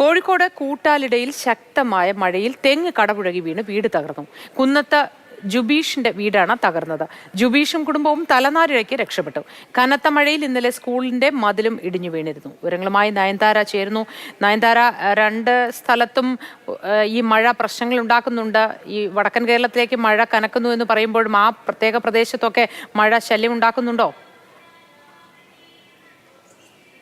കോഴിക്കോട് കൂട്ടാലിടയിൽ ശക്തമായ മഴയിൽ തെങ്ങ് കടപുഴകി വീണ് വീട് തകർന്നു. കുന്നത്ത് ജുബീഷിന്റെ വീടാണ് തകർന്നത്. ജുബീഷും കുടുംബവും തലനാരിഴയ്ക്ക് രക്ഷപ്പെട്ടു. കനത്ത മഴയിൽ ഇന്നലെ സ്കൂളിന്റെ മതിലും ഇടിഞ്ഞു വീണിരുന്നു. വിവരങ്ങളുമായി നയൻതാര ചേരുന്നു. നയൻതാര, രണ്ട് സ്ഥലത്തും ഈ മഴ പ്രശ്നങ്ങൾ ഉണ്ടാക്കുന്നുണ്ട്. ഈ വടക്കൻ കേരളത്തിലേക്ക് മഴ കനക്കുന്നു എന്ന് പറയുമ്പോഴും ആ പ്രത്യേക പ്രദേശത്തൊക്കെ മഴ ശല്യം ഉണ്ടാക്കുന്നുണ്ടോ?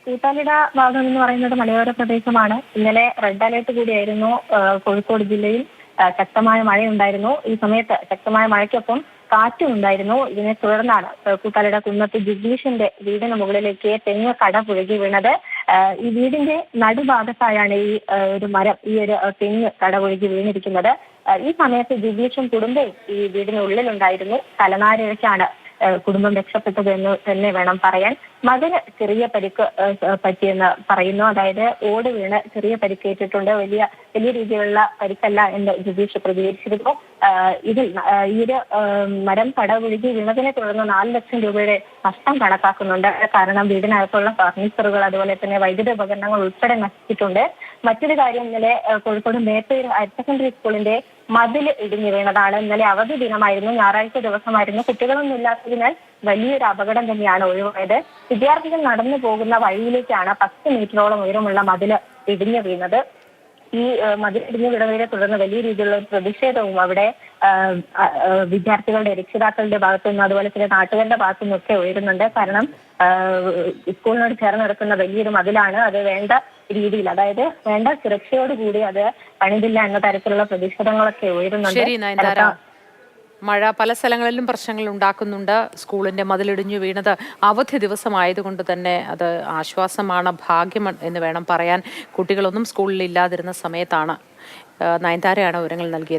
കൂട്ടാലിട ഭാഗം എന്ന് പറയുന്നത് മലയോര പ്രദേശമാണ്. ഇന്നലെ റെഡ് അലേർട്ട് കൂടിയായിരുന്നു കോഴിക്കോട് ജില്ലയിൽ. ശക്തമായ മഴയുണ്ടായിരുന്നു. ഈ സമയത്ത് ശക്തമായ മഴയ്ക്കൊപ്പം കാറ്റും ഉണ്ടായിരുന്നു. ഇതിനെ തുടർന്നാണ് കൂട്ടാലിട കുന്നത്ത് ജുബീഷിന്റെ വീടിന് മുകളിലേക്ക് തെങ്ങ് കടപുഴകി വീണത്. ഈ വീടിന്റെ നടുഭാഗത്തായാണ് ഒരു മരം, ഒരു തെങ്ങ് കടപുഴകി വീണിരിക്കുന്നത്. ഈ സമയത്ത് ജുബീഷും കുടുംബവും ഈ വീടിനുള്ളിലുണ്ടായിരുന്നു. തലനാരിഴയ്ക്കാണ് കുടുംബം രക്ഷപ്പെട്ടത് എന്ന് തന്നെ വേണം പറയാൻ. മകന് ചെറിയ പരിക്ക് പറ്റിയെന്ന് പറയുന്നു. അതായത് ഓട് വീണ് ചെറിയ പരിക്കേറ്റിട്ടുണ്ട്. വലിയ രീതിയിലുള്ള പരിക്കല്ല എന്ന് ജുബീഷ് പ്രതികരിച്ചിരുന്നു. ഇതിൽ ഒരു മരം കടപുഴകി വീണതിനെ തുടർന്ന് 4 ലക്ഷം രൂപയുടെ നഷ്ടം കണക്കാക്കുന്നുണ്ട്. കാരണം വീടിനകത്തുള്ള ഫർണിച്ചറുകൾ, അതുപോലെ തന്നെ വൈദ്യുത ഉപകരണങ്ങൾ ഉൾപ്പെടെ നശിച്ചിട്ടുണ്ട്. മറ്റൊരു കാര്യം, ഇന്നലെ കോഴിക്കോട് മേപ്പയൂർ ഹയർ സെക്കൻഡറി സ്കൂളിന്റെ മതിൽ ഇടിഞ്ഞു വീണതാണ്. ഇന്നലെ അവധി ദിനമായിരുന്നു, ഞായറാഴ്ച ദിവസമായിരുന്നു. കുട്ടികളൊന്നും ഇല്ലാത്തതിനാൽ വലിയൊരു അപകടം തന്നെയാണ് ഒഴിവായത്. വിദ്യാർത്ഥികൾ നടന്നു പോകുന്ന വഴിയിലേക്കാണ് 10 മീറ്ററോളം ഉയരമുള്ള മതിൽ ഇടിഞ്ഞു വീണത്. ഈ മതിൽ ഇടിഞ്ഞു വീണതിനെ തുടർന്ന് വലിയ രീതിയിലുള്ള പ്രതിഷേധവും അവിടെ വിദ്യാർത്ഥികളുടെ, രക്ഷിതാക്കളുടെ ഭാഗത്തുനിന്നും അതുപോലെ തന്നെ നാട്ടുകാരുടെ ഭാഗത്തുനിന്നും ഒക്കെ ഉയരുന്നുണ്ട്. കാരണം സ്കൂളിനോട് ചേർന്ന് നടക്കുന്ന വലിയൊരു മതിലാണ്. അത് വേണ്ട രീതിയിൽ, അതായത് വേണ്ട സുരക്ഷയോടുകൂടി അത് പണിതില്ല എന്ന തരത്തിലുള്ള പ്രതിഷേധങ്ങളൊക്കെ ഉയരുന്നുണ്ട്. മഴ പല സ്ഥലങ്ങളിലും പ്രശ്നങ്ങൾ ഉണ്ടാക്കുന്നുണ്ട്. സ്കൂളിന്റെ മതിലിടിഞ്ഞു വീണത് അവധി ദിവസമായതുകൊണ്ട് തന്നെ അത് ആശ്വാസമാണ്, ഭാഗ്യം എന്ന് വേണം പറയാൻ. കുട്ടികളൊന്നും സ്കൂളിൽ ഇല്ലാതിരുന്ന സമയത്താണ്. നയൻതാരയാണ് വിവരങ്ങൾ നൽകിയത്.